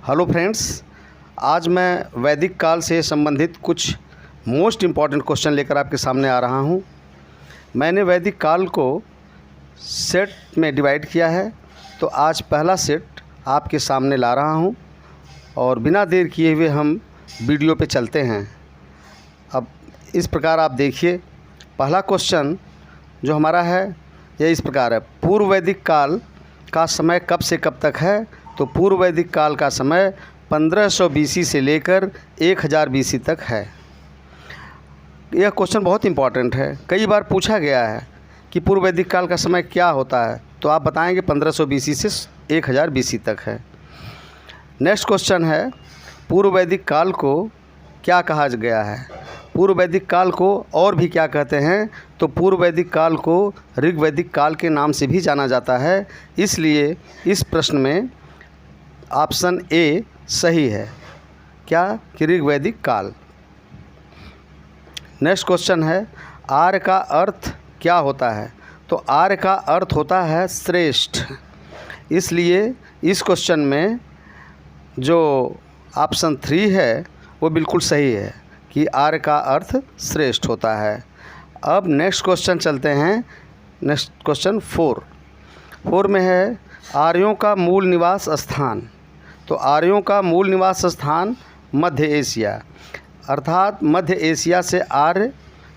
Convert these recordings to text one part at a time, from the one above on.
Hello friends, आज मैं वैदिक काल से संबंधित कुछ मोस्ट इम्पॉर्टेंट क्वेश्चन लेकर आपके सामने आ रहा हूं। मैंने वैदिक काल को सेट में डिवाइड किया है, तो आज पहला सेट आपके सामने ला रहा हूं और बिना देर किए हुए हम वीडियो पे चलते हैं। अब इस प्रकार आप देखिए, पहला क्वेश्चन जो हमारा है यह इस प्रकार है। पूर्व वैदिक काल का समय कब से कब तक है? तो पूर्व वैदिक काल का समय 1500 BC से लेकर 1000 BC तक है। यह क्वेश्चन बहुत इंपॉर्टेंट है, कई बार पूछा गया है कि पूर्व वैदिक काल का समय क्या होता है, तो आप बताएंगे 1500 BC से 1000 BC तक है। नेक्स्ट क्वेश्चन है, पूर्व वैदिक काल को क्या कहा गया है? पूर्व वैदिक काल को और भी क्या कहते हैं? तो पूर्व वैदिक काल को ऋग वैदिक काल के नाम से भी जाना जाता है। इसलिए इस प्रश्न में ऑप्शन ए सही है, क्या कि ऋग वैदिक काल। नेक्स्ट क्वेश्चन है, आर्य का अर्थ क्या होता है? तो आर्य का अर्थ होता है श्रेष्ठ। इसलिए इस क्वेश्चन में जो ऑप्शन 3 है वो बिल्कुल सही है कि आर्य का अर्थ श्रेष्ठ होता है। अब नेक्स्ट क्वेश्चन चलते हैं। नेक्स्ट क्वेश्चन 4 में है, आर्यों का मूल निवास स्थान। तो आर्यों का मूल निवास स्थान मध्य एशिया, अर्थात मध्य एशिया से आर्य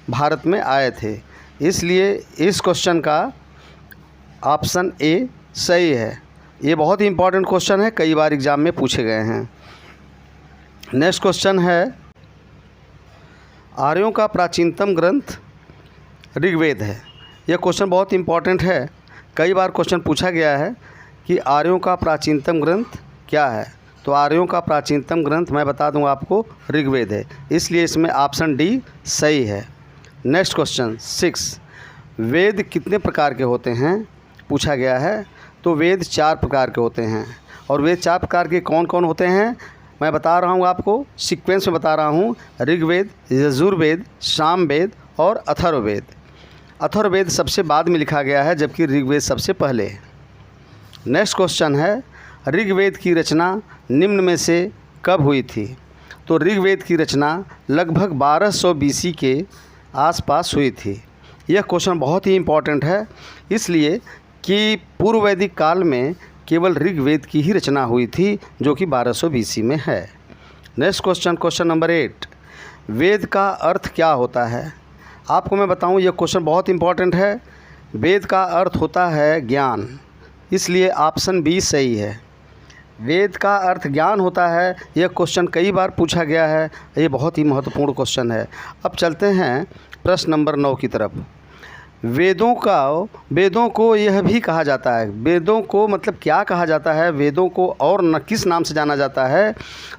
भारत में आए थे। इसलिए इस क्वेश्चन का ऑप्शन ए सही है। ये बहुत ही इंपॉर्टेंट क्वेश्चन है, कई बार एग्ज़ाम में पूछे गए हैं। नेक्स्ट क्वेश्चन है, आर्यों का प्राचीनतम ग्रंथ ऋग्वेद है। यह क्वेश्चन बहुत इंपॉर्टेंट है, कई बार क्वेश्चन पूछा गया है कि आर्यों का प्राचीनतम ग्रंथ क्या है। तो आर्यों का प्राचीनतम ग्रंथ मैं बता दूंगा आपको, ऋग्वेद है। इसलिए इसमें ऑप्शन डी सही है। नेक्स्ट क्वेश्चन 6, वेद कितने प्रकार के होते हैं पूछा गया है। तो वेद 4 प्रकार के होते हैं। और वेद 4 प्रकार के कौन कौन होते हैं मैं बता रहा हूँ आपको, सीक्वेंस में बता रहा हूँ। ऋग्वेद, यजुर्वेद, सामवेद और अथर्ववेद। अथर्ववेद सबसे बाद में लिखा गया है, जबकि ऋग्वेद सबसे पहले। नेक्स्ट क्वेश्चन है, ऋग्वेद की रचना निम्न में से कब हुई थी? तो ऋग्वेद की रचना लगभग 1200 BC के आसपास हुई थी। यह क्वेश्चन बहुत ही इम्पॉर्टेंट है, इसलिए कि पूर्व वैदिक काल में केवल ऋग्वेद की ही रचना हुई थी, जो कि 1200 BC में है। नेक्स्ट क्वेश्चन, क्वेश्चन नंबर 8, वेद का अर्थ क्या होता है? आपको मैं बताऊं, यह क्वेश्चन बहुत इंपॉर्टेंट है। वेद का अर्थ होता है ज्ञान, इसलिए ऑप्शन बी सही है। वेद का अर्थ ज्ञान होता है। यह क्वेश्चन कई बार पूछा गया है, ये बहुत ही महत्वपूर्ण क्वेश्चन है। अब चलते हैं प्रश्न नंबर 9 की तरफ। वेदों को यह भी कहा जाता है, वेदों को मतलब क्या कहा जाता है, वेदों को और न किस नाम से जाना जाता है?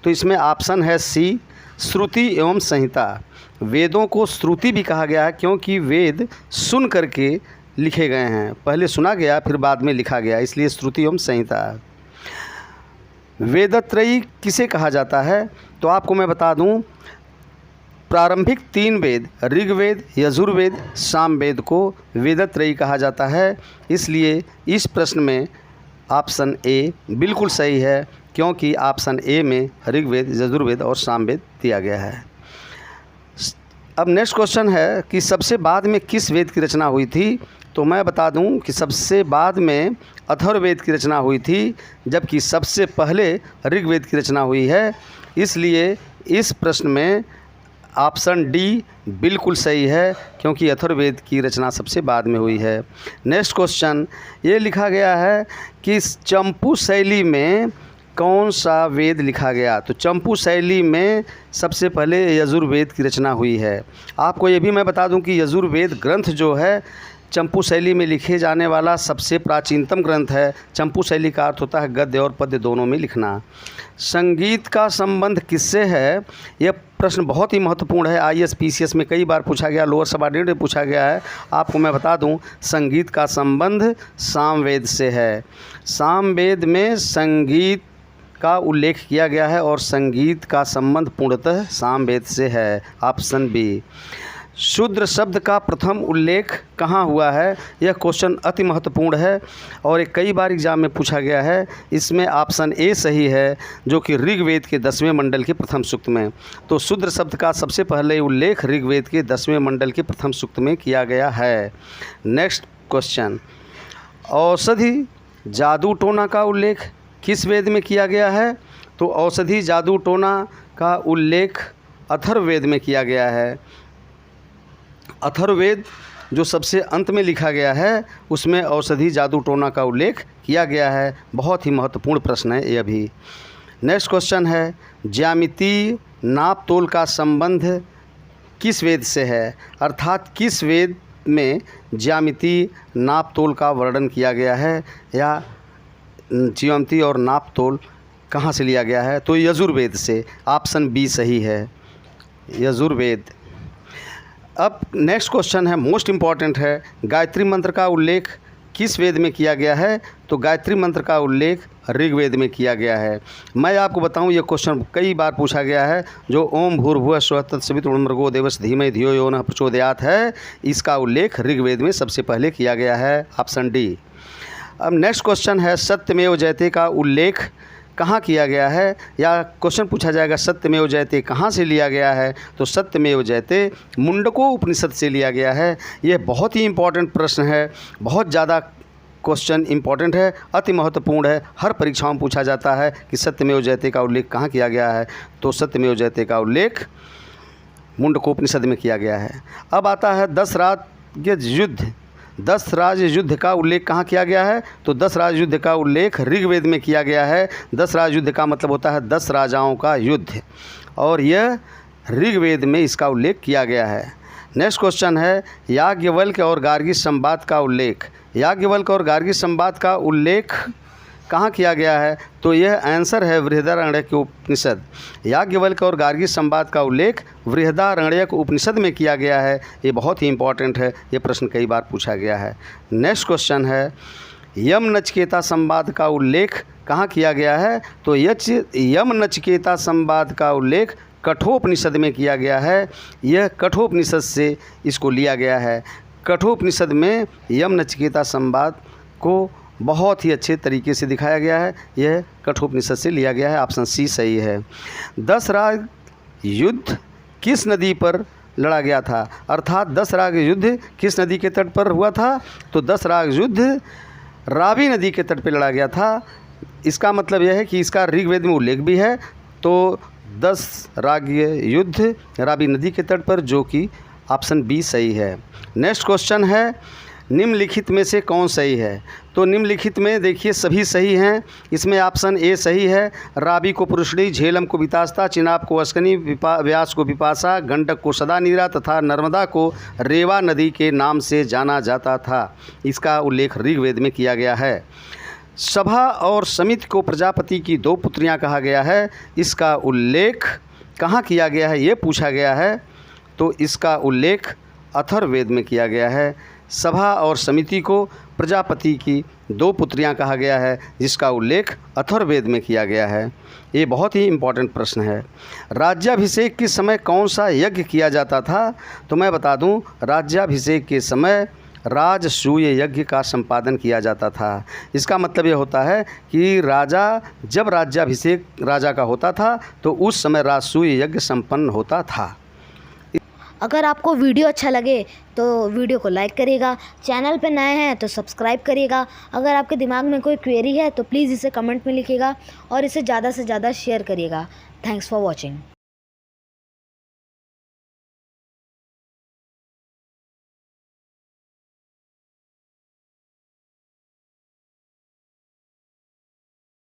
तो इसमें ऑप्शन है सी, श्रुति एवं संहिता। वेदों को श्रुति भी कहा गया है, क्योंकि वेद सुन करके लिखे गए हैं। पहले सुना गया फिर बाद में लिखा गया, इसलिए श्रुति एवं संहिता। वेदत्रयी किसे कहा जाता है? तो आपको मैं बता दूं, प्रारंभिक 3 वेद ऋग्वेद, यजुर्वेद, सामवेद को वेदत्रयी कहा जाता है। इसलिए इस प्रश्न में ऑप्शन ए बिल्कुल सही है, क्योंकि ऑप्शन ए में ऋग्वेद, यजुर्वेद और सामवेद दिया गया है। अब नेक्स्ट क्वेश्चन है कि सबसे बाद में किस वेद की रचना हुई थी? तो मैं बता दूं कि सबसे बाद में अथर्ववेद की रचना हुई थी, जबकि सबसे पहले ऋग्वेद की रचना हुई है। इसलिए इस प्रश्न में ऑप्शन डी बिल्कुल सही है, क्योंकि अथर्ववेद की रचना सबसे बाद में हुई है। नेक्स्ट क्वेश्चन ये लिखा गया है कि चंपू शैली में कौन सा वेद लिखा गया? तो चंपू शैली में सबसे पहले यजुर्वेद की रचना हुई है। आपको ये भी मैं बता दूं कि यजुर्वेद ग्रंथ जो है चंपू शैली में लिखे जाने वाला सबसे प्राचीनतम ग्रंथ है। चंपू शैली का अर्थ होता है गद्य और पद्य दोनों में लिखना। संगीत का संबंध किससे है? यह प्रश्न बहुत ही महत्वपूर्ण है, IAS PCS में कई बार पूछा गया, लोअर सबऑर्डिनेट में पूछा गया है। आपको मैं बता दूं, संगीत का संबंध सामवेद से है। सामवेद में संगीत का उल्लेख किया गया है और संगीत का संबंध पूर्णतः सामवेद से है, ऑप्शन बी। शूद्र शब्द का प्रथम उल्लेख कहाँ हुआ है? यह क्वेश्चन अति महत्वपूर्ण है और ये कई बार एग्जाम में पूछा गया है। इसमें ऑप्शन ए सही है, जो कि ऋग्वेद के 10वें मंडल के प्रथम सूक्त में। तो शूद्र शब्द का सबसे पहले उल्लेख ऋग्वेद के 10वें मंडल के प्रथम सूक्त में किया गया है। नेक्स्ट क्वेश्चन, औषधि जादू टोना का उल्लेख किस वेद में किया गया है? तो औषधि जादू टोना का उल्लेख अथर्ववेद में किया गया है। अथर्ववेद जो सबसे अंत में लिखा गया है, उसमें औषधि जादू टोना का उल्लेख किया गया है। बहुत ही महत्वपूर्ण प्रश्न है यह भी। नेक्स्ट क्वेश्चन है, ज्यामितीय नाप तोल का संबंध किस वेद से है? अर्थात किस वेद में ज्यामितीय नाप तोल का वर्णन किया गया है, या ज्यामिति और नाप तोल कहाँ से लिया गया है? तो यजुर्वेद से। ऑप्शन बी सही है, यजुर्वेद। अब नेक्स्ट क्वेश्चन है, मोस्ट इम्पॉर्टेंट है, गायत्री मंत्र का उल्लेख किस वेद में किया गया है? तो गायत्री मंत्र का उल्लेख ऋग्वेद में किया गया है। मैं आपको बताऊं, ये क्वेश्चन कई बार पूछा गया है। जो ओम भूर्भुवः स्वः तत्सवितुर्वरेण्यं देवस्य धीमहि धियो यो नः प्रचोदयात् है, इसका उल्लेख ऋग्वेद में सबसे पहले किया गया है। Option D. अब नेक्स्ट क्वेश्चन है, सत्यमेव जयते का उल्लेख कहाँ किया गया है? या क्वेश्चन पूछा जाएगा सत्यमेव जयते कहाँ से लिया गया है? तो सत्यमेव जयते मुंडको उपनिषद से लिया गया है। यह बहुत ही इम्पॉर्टेंट प्रश्न है, बहुत ज़्यादा क्वेश्चन इम्पॉर्टेंट है, अति महत्वपूर्ण है। हर परीक्षाओं में पूछा जाता है कि सत्यमेव जयते का उल्लेख कहाँ किया गया है? तो सत्यमेव जयते का उल्लेख मुंडकोपनिषद में किया गया है। अब आता है 10 राज युद्ध। 10 राज युद्ध का उल्लेख कहाँ किया गया है? तो 10 राज युद्ध का उल्लेख ऋग्वेद में किया गया है। 10 राज युद्ध का मतलब होता है 10 राजाओं का युद्ध, और यह ऋग्वेद में इसका उल्लेख किया गया है। नेक्स्ट क्वेश्चन है, याज्ञवल्क्य और गार्गी संवाद का उल्लेख। याज्ञवल्क्य और गार्गी संवाद का उल्लेख कहाँ किया गया है? तो यह आंसर है बृहदारण्यक उपनिषद। याज्ञवल्क्य और गार्गी संवाद का उल्लेख बृहदारण्यक उपनिषद में किया गया है। ये बहुत ही इंपॉर्टेंट है, ये प्रश्न कई बार पूछा गया है। नेक्स्ट क्वेश्चन है, यम नचिकेता संवाद का उल्लेख कहाँ किया गया है? तो यम नचिकेता संवाद का उल्लेख कठोपनिषद में किया गया है। यह कठोपनिषद से इसको लिया गया है। कठोपनिषद में यम नचिकेता संवाद को बहुत ही अच्छे तरीके से दिखाया गया है। यह कठोपनिषद से लिया गया है। ऑप्शन सी सही है। 10 राग युद्ध किस नदी पर लड़ा गया था? अर्थात 10 राग युद्ध किस नदी के तट पर हुआ था? तो 10 राग युद्ध रावी नदी के तट पर लड़ा गया था। इसका मतलब यह है कि इसका ऋग्वेद में उल्लेख भी है। तो 10 राग युद्ध रावी नदी के तट पर, जो कि ऑप्शन बी सही है। नेक्स्ट क्वेश्चन है, निम्नलिखित में से कौन सही है? तो निम्नलिखित में देखिए सभी सही हैं। इसमें ऑप्शन ए सही है। रावी को पुरुषड़ी, झेलम को वितास्ता, चिनाब को अस्कनी, व्यास को विपाशा, गंडक को सदा नीरा तथा नर्मदा को रेवा नदी के नाम से जाना जाता था। इसका उल्लेख ऋग्वेद में किया गया है। सभा और समिति को प्रजापति की 2 पुत्रियां कहा गया है। इसका उल्लेख कहाँ किया गया है, ये पूछा गया है। तो इसका उल्लेख अथर्ववेद में किया गया है। सभा और समिति को प्रजापति की 2 पुत्रियां कहा गया है, जिसका उल्लेख अथर्ववेद में किया गया है। ये बहुत ही इम्पॉर्टेंट प्रश्न है। राज्याभिषेक के समय कौन सा यज्ञ किया जाता था? तो मैं बता दूं, राज्याभिषेक के समय राजसूय यज्ञ का संपादन किया जाता था। इसका मतलब ये होता है कि राजा, जब राज्याभिषेक राजा का होता था तो उस समय राजसूय यज्ञ संपन्न होता था। अगर आपको वीडियो अच्छा लगे तो वीडियो को लाइक करिएगा, चैनल पे नए हैं तो सब्सक्राइब करिएगा। अगर आपके दिमाग में कोई क्वेरी है तो प्लीज़ इसे कमेंट में लिखिएगा और इसे ज़्यादा से ज़्यादा शेयर करिएगा। Thanks for watching.